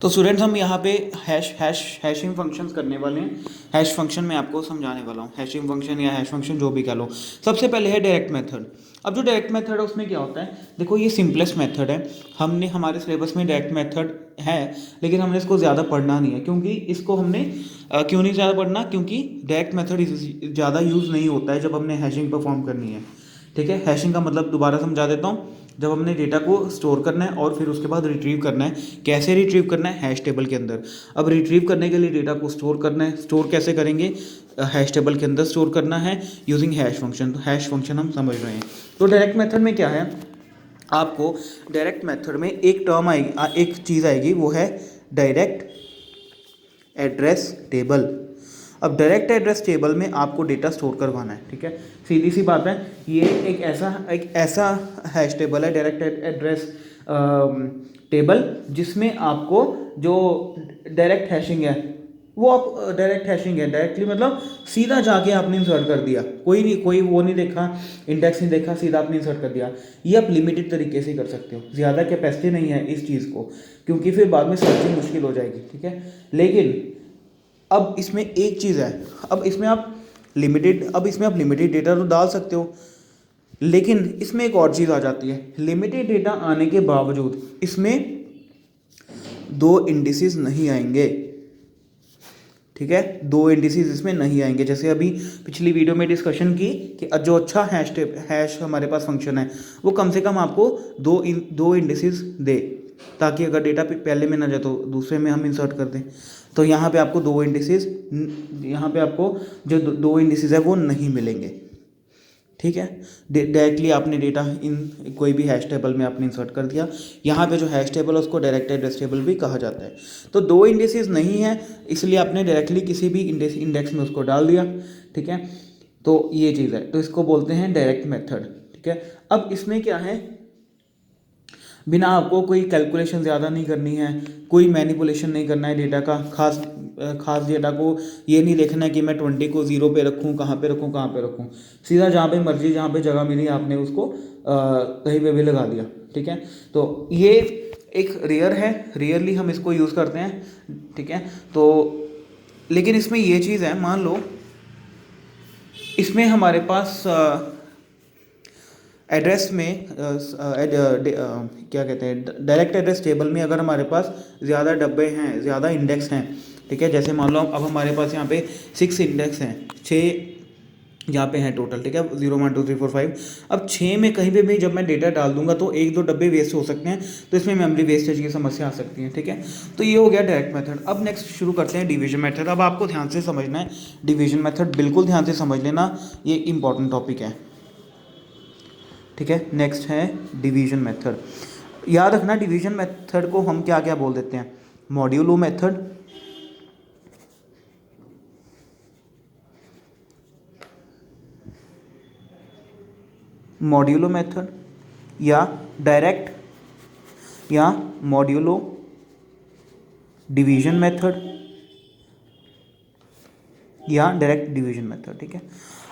तो स्टूडेंट्स हम यहाँ पे हैशिंग फंक्शंस करने वाले हैं। हैश फंक्शन मैं आपको समझाने वाला हूँ। हैशिंग फंक्शन या हैश फंक्शन जो भी कह लो। सबसे पहले है डायरेक्ट मेथड। अब जो डायरेक्ट मेथड है उसमें क्या होता है, देखो ये सिंपलेस्ट मेथड है। हमने हमारे सिलेबस में डायरेक्ट मेथड है, लेकिन हमने इसको ज़्यादा पढ़ना नहीं है। क्योंकि इसको हमने क्यों नहीं ज़्यादा पढ़ना, क्योंकि डायरेक्ट मेथड ज़्यादा यूज़ नहीं होता है जब हमने हैशिंग परफॉर्म करनी है। ठीक है, हैशिंग का मतलब दोबारा समझा देता हूँ। जब हमने डेटा को स्टोर करना है और फिर उसके बाद रिट्रीव करना है। कैसे रिट्रीव करना है? हैश टेबल के अंदर। अब रिट्रीव करने के लिए डेटा को स्टोर करना है। स्टोर कैसे करेंगे? हैश टेबल के अंदर स्टोर करना है यूजिंग हैश फंक्शन। तो हैश फंक्शन हम समझ रहे हैं। तो डायरेक्ट मेथड में क्या है, आपको डायरेक्ट मेथड में एक टर्म आएगी, एक चीज़ आएगी, वो है डायरेक्ट एड्रेस टेबल। अब डायरेक्ट एड्रेस टेबल में आपको डेटा स्टोर करवाना है। ठीक है, सीधी सी बात है। ये एक ऐसा हैश टेबल है, डायरेक्ट एड्रेस टेबल, जिसमें आपको जो डायरेक्ट हैशिंग है वो आप डायरेक्ट हैशिंग है, डायरेक्टली मतलब सीधा जाके आपने इंसर्ट कर दिया। कोई वो नहीं देखा, इंडेक्स नहीं देखा, सीधा आपने इंसर्ट कर दिया। ये आप लिमिटेड तरीके से कर सकते हो, ज़्यादा कैपेसिटी नहीं है इस चीज़ को, क्योंकि फिर बाद में सर्चिंग मुश्किल हो जाएगी। ठीक है, लेकिन अब इसमें एक चीज़ है, अब इसमें आप लिमिटेड डेटा तो डाल सकते हो, लेकिन इसमें एक और चीज़ आ जाती है। लिमिटेड डेटा आने के बावजूद इसमें दो इंडिसेस नहीं आएंगे। ठीक है, दो इंडिसेस इसमें नहीं आएंगे। जैसे अभी पिछली वीडियो में डिस्कशन की कि जो अच्छा हैश हमारे पास फंक्शन है वो कम से कम आपको दो इंडिसेस दे, ताकि अगर डेटा पहले में ना जाए तो दूसरे में हम इंसर्ट कर दें। तो यहाँ पे आपको यहाँ पे आपको जो दो इंडिसेस है वो नहीं मिलेंगे। ठीक है, डायरेक्टली आपने डेटा इन कोई भी हैश टेबल में आपने इंसर्ट कर दिया। यहाँ पे जो हैश टेबल है उसको डायरेक्ट एड्रेस टेबल भी कहा जाता है। तो दो इंडेक्सेस नहीं है, इसलिए आपने डायरेक्टली किसी भी इंडेक्स में उसको डाल दिया। ठीक है, तो ये चीज़ है, तो इसको बोलते हैं डायरेक्ट मेथड। ठीक है, अब इसमें क्या है, बिना आपको कोई कैलकुलेशन ज़्यादा नहीं करनी है, कोई मैनिपुलेशन नहीं करना है डेटा का। खास डेटा को ये नहीं देखना है कि मैं 20 को 0 पे रखूँ, कहाँ पे रखूँ। सीधा जहाँ पे मर्जी, जहाँ पे जगह मिली आपने उसको कहीं पे भी लगा दिया। ठीक है, तो ये एक रेयर है, रेयरली हम इसको यूज़ करते हैं। ठीक है, तो लेकिन इसमें ये चीज़ है, मान लो इसमें हमारे पास एड्रेस में क्या कहते हैं, डायरेक्ट एड्रेस टेबल में अगर हमारे पास ज़्यादा डब्बे हैं, ज़्यादा इंडेक्स हैं। ठीक है, जैसे मान लो अब हमारे पास यहाँ पे 6 इंडेक्स हैं, 6 यहाँ पे हैं टोटल। ठीक है, 0 1 2 3 4 5। अब 6 में कहीं पे भी जब मैं डेटा डाल दूंगा तो 1-2 डब्बे वेस्ट हो सकते हैं, तो इसमें मेमोरी वेस्टेज की समस्या आ सकती है। ठीक है, तो ये हो गया डायरेक्ट मेथड। अब नेक्स्ट शुरू करते हैं डिवीजन मेथड। अब आपको ध्यान से समझना है डिवीजन मेथड, बिल्कुल ध्यान से समझ लेना, ये इंपॉर्टेंट टॉपिक है। ठीक है, नेक्स्ट है डिवीजन मेथड। याद रखना डिवीजन मेथड को हम क्या क्या बोल देते हैं, मॉड्यूलो मेथड, मॉड्यूलो मेथड, या डायरेक्ट या मॉड्यूलो डिवीजन मेथड, या डायरेक्ट डिवीजन मेथड। ठीक है,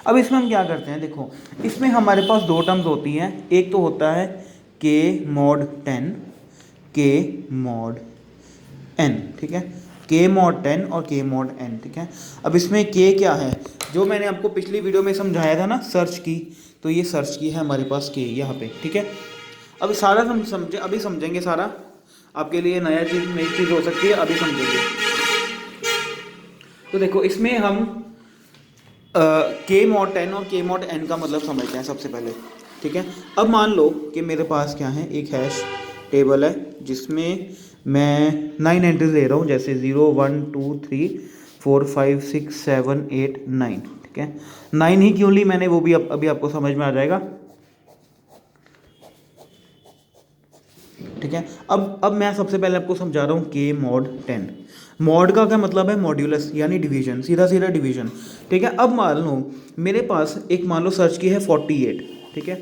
अब इसमें हम क्या करते हैं, देखो इसमें हमारे पास दो टर्म्स होती हैं। एक तो होता है के मॉड 10, के मॉड एन। ठीक है, के मॉड 10 और के मॉड एन। ठीक है, अब इसमें के क्या है, जो मैंने आपको पिछली वीडियो में समझाया था ना, सर्च की, तो ये सर्च की है हमारे पास के यहाँ पे। ठीक है, अब सारा अभी समझेंगे सारा, आपके लिए नई चीज़ हो सकती है, अभी समझेंगे। तो देखो इसमें हम के मॉड 10 और के मॉड एन का मतलब समझते हैं सबसे पहले। ठीक है, अब मान लो कि मेरे पास क्या है, एक हैश टेबल है जिसमें मैं 9 एंट्रीज ले रहा हूँ, जैसे 0 1 2 3 4 5 6 7 8 9। ठीक है, 9 ही क्यों ली मैंने, वो भी अभी आपको समझ में आ जाएगा। ठीक है, अब मैं सबसे पहले आपको समझा रहा हूँ के मॉड 10। मॉड का क्या मतलब है, मॉड्यूलस यानी डिवीजन, सीधा सीधा डिवीजन। ठीक है, अब मान लो मेरे पास एक, मान लो सर्च की है 48। ठीक है,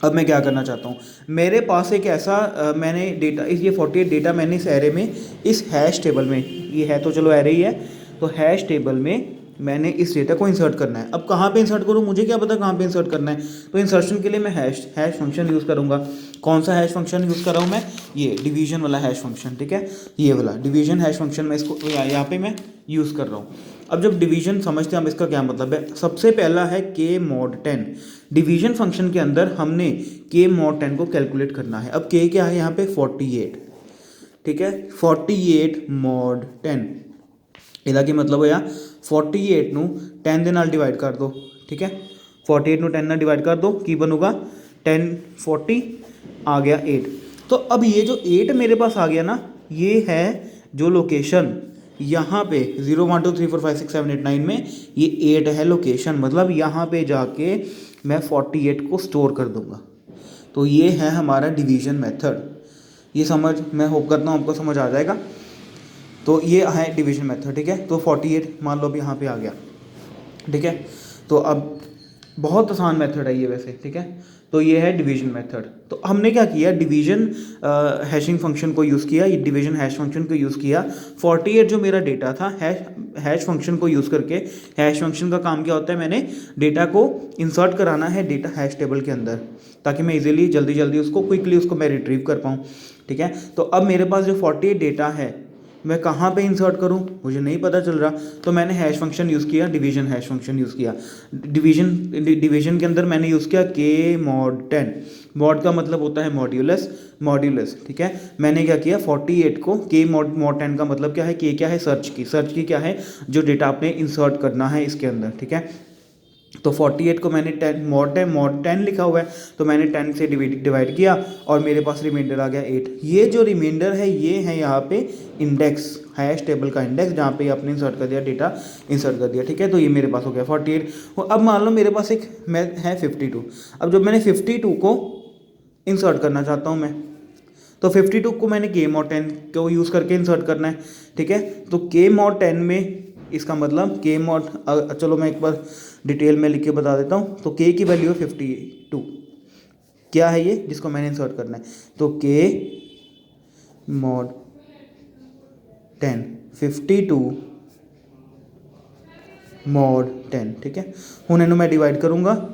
अब मैं क्या करना चाहता हूँ, मेरे पास एक ऐसा मैंने डेटा, ये 48 डेटा मैंने इस एरे में, इस हैश टेबल में, ये है तो चलो एरे ही है, तो हैश टेबल में मैंने इस डेटा को इंसर्ट करना है। अब कहाँ पे इंसर्ट करूँ, मुझे क्या पता कहाँ पे इंसर्ट करना है। तो इंसर्शन के लिए मैं हैश फंक्शन यूज़ करूँगा। कौन सा हैश फंक्शन यूज़ कर रहा हूँ मैं, ये डिवीजन वाला हैश फंक्शन, ठीक है, ये वाला डिवीजन हैश फंक्शन मैं इसको यहाँ पे मैं यूज़ कर रहा हूँ। अब जब डिवीजन समझते हैं हम, इसका क्या मतलब है। सबसे पहला है k mod 10। डिवीजन फंक्शन के अंदर हमने k mod 10 को कैलकुलेट करना है। अब k क्या है यहाँ पे 48, ठीक है, 48 mod 10। ਇਹਦਾ ਕੀ मतलब ਹੋਇਆ 48 ਨੂੰ 10 ਦੇ ਨਾਲ डिवाइड कर दो, ठीक है, 48 ਨੂੰ 10 ਨਾਲ डिवाइड कर दो, की बनूगा 10 40 आ गया 8। तो अब ये जो 8 मेरे पास आ गया ना, ये है जो लोकेशन यहाँ पे 0 1 2 3 4 5 6 7 8 9 में ये 8 है लोकेशन, मतलब यहाँ पे जाके मैं 48 को स्टोर कर दूँगा। तो ये है हमारा डिवीजन मेथड। ये समझ, मैं होप करता हूँ आपको समझ आ जाएगा। तो ये है डिवीजन मेथड, ठीक है। तो 48 मान लो अब यहाँ पे आ गया, ठीक है। तो अब बहुत आसान मेथड है ये वैसे, ठीक है। तो ये है डिवीजन मेथड। तो हमने क्या किया, डिवीजन हैशिंग फंक्शन को यूज़ किया, ये डिवीजन हैश फंक्शन को यूज़ किया। 48 जो मेरा डेटा था हैश फंक्शन को यूज़ करके, हैश फंक्शन का काम क्या होता है, मैंने डेटा को इंसर्ट कराना है डेटा हैश टेबल के अंदर, ताकि मैं इजीली जल्दी उसको क्विकली उसको मैं रिट्रीव कर पाऊँ, ठीक है। तो अब मेरे पास जो 48 डेटा है मैं कहाँ पे इंसर्ट करूँ, मुझे नहीं पता चल रहा। तो मैंने हैश फंक्शन यूज़ किया, डिवीजन हैश फंक्शन यूज़ किया। डिवीजन के अंदर मैंने यूज़ किया k mod 10। मॉड का मतलब होता है मॉड्यूलस, ठीक है। मैंने क्या किया 48 को k mod 10 का मतलब क्या है, k क्या है, सर्च की क्या है, जो डेटा आपने इंसर्ट करना है इसके अंदर, ठीक है। तो 48 को मैंने 10 mod 10 लिखा हुआ है, तो मैंने 10 से डिवाइड किया और मेरे पास रिमाइंडर आ गया 8। ये जो रिमाइंडर है ये है यहाँ पे इंडेक्स, हैश टेबल का इंडेक्स, जहाँ पे आपने इंसर्ट कर दिया, डेटा इंसर्ट कर दिया, ठीक है। तो ये मेरे पास हो गया 48। अब मान लो मेरे पास एक है 52। अब जब मैंने 52 को इंसर्ट करना चाहता हूँ मैं, तो 52 को मैंने k mod 10 को यूज़ करके इंसर्ट करना है, ठीक है। तो k mod 10 में इसका मतलब k mod, चलो मैं एक बार डिटेल में लिख के बता देता हूँ। तो k की वैल्यू है 52, क्या है ये जिसको मैंने इंसर्ट करना है। तो k mod 10 52 mod 10, ठीक है। हूँ इन्हों मैं डिवाइड करूँगा,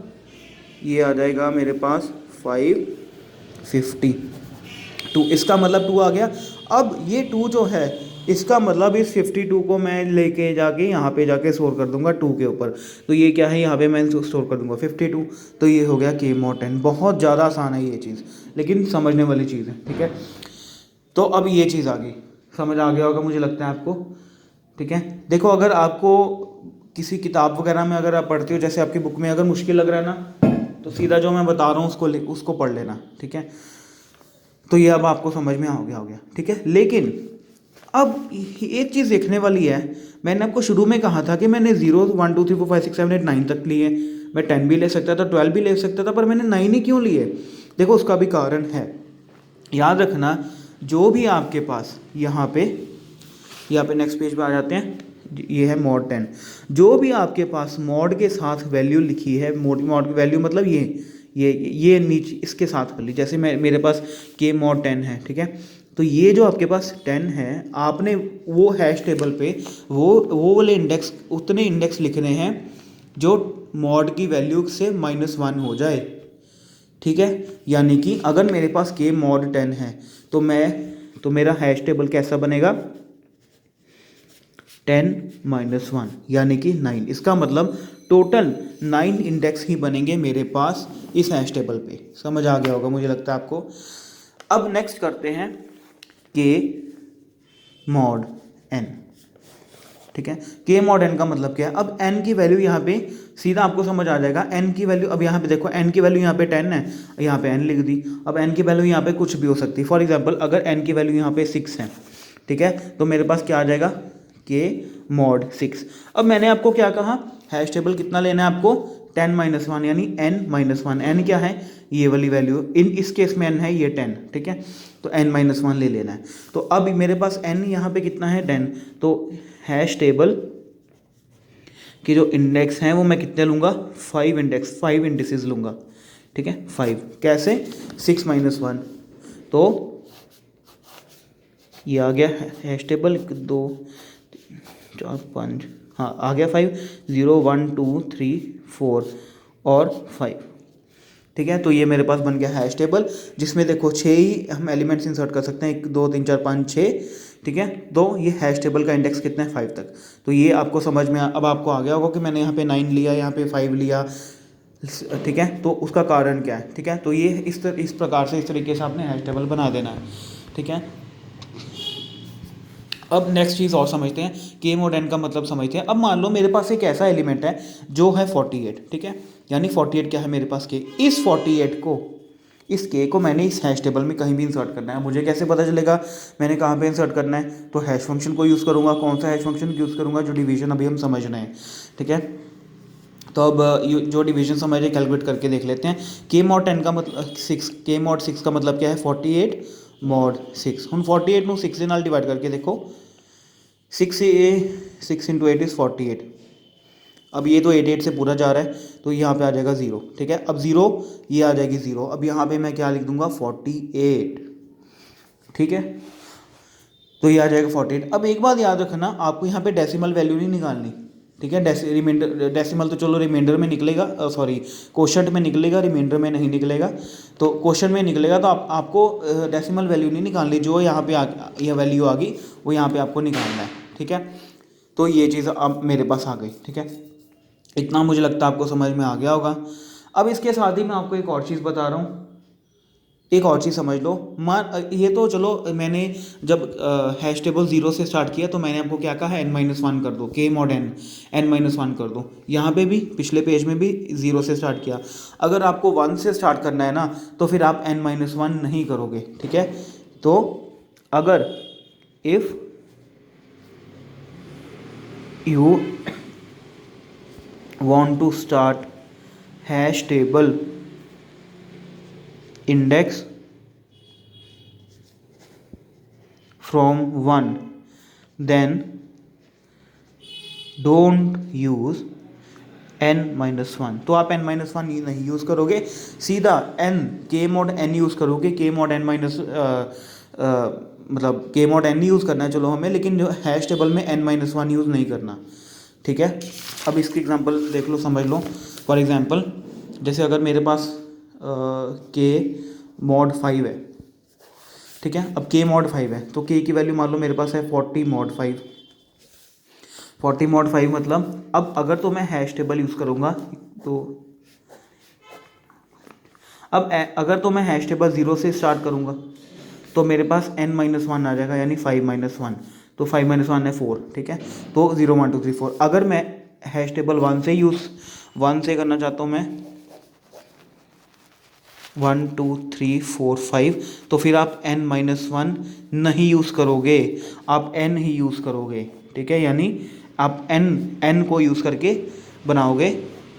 ये आ जाएगा मेरे पास 552, इसका मतलब 2 आ गया। अब ये 2 जो है इसका मतलब इस 52 को मैं लेके जाके यहाँ पे जाके स्टोर कर दूंगा 2 के ऊपर। तो ये क्या है, यहाँ पे मैं स्टोर कर दूंगा 52। तो ये हो गया k mod 10। बहुत ज़्यादा आसान है ये चीज़, लेकिन समझने वाली चीज़ है, ठीक है। तो अब ये चीज़ आ गई, समझ आ गया होगा मुझे लगता है आपको, ठीक है। देखो अगर आपको किसी किताब वगैरह में अगर आप पढ़ते हो, जैसे आपकी बुक में अगर मुश्किल लग रहा है ना, तो सीधा जो मैं बता रहा हूँ उसको पढ़ लेना, ठीक है। तो ये अब आपको समझ में हो गया, ठीक है। लेकिन अब एक चीज़ देखने वाली है, मैंने आपको शुरू में कहा था कि मैंने 0 1 2 3 4 5 6 7 8 9 तक लिए, मैं 10 भी ले सकता था, 12 भी ले सकता था, पर मैंने 9 ही क्यों लिए। देखो उसका भी कारण है, याद रखना, जो भी आपके पास यहाँ पे नेक्स्ट पेज पे आ जाते हैं, ये है mod 10। जो भी आपके पास मॉड के साथ वैल्यू लिखी है, मॉड की वैल्यू मतलब ये नीचे इसके साथ वाली, जैसे मेरे पास k mod 10 है, ठीक है। तो ये जो आपके पास 10 है, आपने वो हैश टेबल पे वो वाले इंडेक्स, उतने इंडेक्स लिखने हैं जो मॉड की वैल्यू से -1 हो जाए, ठीक है। यानी कि अगर मेरे पास k mod 10 है तो मेरा हैश टेबल कैसा बनेगा, 10 -1 यानी कि 9। इसका मतलब टोटल 9 इंडेक्स ही बनेंगे मेरे पास इस हैश टेबल पे। समझ आ गया होगा मुझे लगता है आपको। अब नेक्स्ट करते हैं k mod n, ठीक है। k mod n का मतलब क्या है। अब n की वैल्यू यहाँ पे सीधा आपको समझ आ जाएगा। n की वैल्यू, अब यहाँ पे देखो n की वैल्यू यहाँ पे 10 है, यहाँ पे n लिख दी। अब n की वैल्यू यहाँ पे कुछ भी हो सकती है। फॉर एग्जांपल अगर n की वैल्यू यहाँ पे 6 है, ठीक है, तो मेरे पास क्या आ जाएगा, k mod 6। अब मैंने आपको क्या कहा, हैश टेबल कितना लेना है आपको, 10 -1 यानी n -1। n क्या है, ये वाली वैल्यू, इस केस में n है ये 10, ठीक है। तो n -1 ले लेना है। तो अब मेरे पास n यहाँ पे कितना है, 10। तो हैश टेबल के जो इंडेक्स हैं वो मैं कितने लूँगा, 5 इंडेक्सेस लूँगा, ठीक है। 5 कैसे, 6 -1, तो ये आ गया हैश टेबल 1 2 3 4 5 हाँ आ गया 5, 0 1 2 3 4 और 5, ठीक है। तो ये मेरे पास बन गया हैश टेबल, जिसमें देखो 6 ही हम एलिमेंट्स इंसर्ट कर सकते हैं, 1 2 3 4 5 6, ठीक है। तो ये हैश टेबल का इंडेक्स कितना है 5 तक। तो ये आपको समझ में अब आपको आ गया होगा कि मैंने यहाँ पे 9 लिया, यहाँ पे 5 लिया, ठीक है। तो उसका कारण क्या है, ठीक है। तो ये इस प्रकार से, इस तरीके से आपने हैश टेबल बना देना है, ठीक है। अब नेक्स्ट चीज़ और समझते हैं, के मोड एन का मतलब समझते हैं। अब मान लो मेरे पास एक ऐसा एलिमेंट है जो है 48, ठीक है। यानी 48 क्या है मेरे पास के, इस 48 को, इस के को मैंने इस हैश टेबल में कहीं भी इंसर्ट करना है। मुझे कैसे पता चलेगा मैंने कहाँ पे इंसर्ट करना है, तो हैश फंक्शन को यूज़ करूँगा। कौन सा हैश फंक्शन यूज़ करूँगा, जो डिवीजन अभी हम समझ रहे हैं, ठीक है। तो अब जो डिवीजन समझ रहे कैलकुलेट करके देख लेते हैं। के मॉड 10 का मतलब 6, के मॉड 6 का मतलब क्या है 48 मॉड 6। हम 48 ਨੂੰ 6 ਦੇ ਨਾਲ डिवाइड करके देखो, 6 इंटू 8 इज़ 48। अब ये तो 88 से पूरा जा रहा है, तो यहाँ पे आ जाएगा 0, ठीक है। अब 0, ये आ जाएगी 0। अब यहाँ पे मैं क्या लिख दूंगा 48, ठीक है। तो ये आ जाएगा 48। अब एक बात याद रखना, आपको यहाँ पे डेसिमल वैल्यू नहीं निकालनी, ठीक है। डेसिमल तो चलो रिमाइंडर में निकलेगा, सॉरी क्वोशंट में निकलेगा, रिमाइंडर में नहीं निकलेगा। तो क्वोशंट में निकलेगा, तो आपको डेसिमल वैल्यू नहीं निकालनी, जो यहाँ पे यह वैल्यू आ गई वो यहाँ पे आपको निकालना है, ठीक है। तो ये चीज़ अब मेरे पास आ गई, ठीक है। इतना मुझे लगता है आपको समझ में आ गया होगा। अब इसके साथ ही मैं आपको एक और चीज़ बता रहा हूँ, एक और चीज़ समझ लो। ये तो चलो मैंने जब हैश टेबल 0 से स्टार्ट किया, तो मैंने आपको क्या कहा, n-1 कर दो, के मॉड n-1 कर दो। यहाँ पे भी पिछले पेज में भी 0 से स्टार्ट किया। अगर आपको 1 से स्टार्ट करना है ना, तो फिर आप n-1 नहीं करोगे, ठीक है। तो अगर if you want to start hash table index from 1, then don't use n-1। तो आप n-1 नहीं यूज़ करोगे, सीधा n के मॉड n यूज़ करोगे। के मॉड n माइनस मतलब के मॉड n ही यूज़ करना है चलो हमें, लेकिन जो हैश टेबल में n-1 यूज़ नहीं करना, ठीक है। अब इसकी एग्जांपल देख लो, समझ लो। फॉर एग्जांपल जैसे अगर मेरे पास के मॉड 5 है, ठीक है। अब के मॉड 5 है, तो के की वैल्यू मान लो मेरे पास है 40 मॉड 5। 40 मॉड 5 मतलब, अब अगर तो मैं हैश टेबल यूज़ करूँगा, तो अब अगर तो मैं हैश टेबल 0 से स्टार्ट करूँगा, तो मेरे पास n-1 आ जाएगा, यानी 5-1। तो 5-1 है 4, ठीक है। तो 0 1 2 3 4। अगर मैं हैश टेबल 1 से करना चाहता हूँ, मैं 1 2 3 4 5, तो फिर आप n-1 नहीं यूज़ करोगे, आप n ही यूज़ करोगे, ठीक है। यानी आप n को यूज़ करके बनाओगे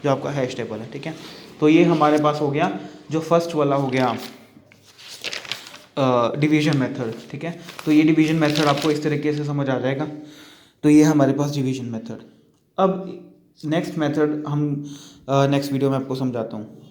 जो आपका हैश टेबल है, ठीक है। तो ये हमारे पास हो गया, जो फर्स्ट वाला हो गया डिवीजन मेथड, ठीक है। तो ये डिवीजन मेथड आपको इस तरीके से समझ आ जाएगा। तो ये हमारे पास डिवीजन मेथड। अब नेक्स्ट मेथड हम नेक्स्ट वीडियो में आपको समझाता हूँ।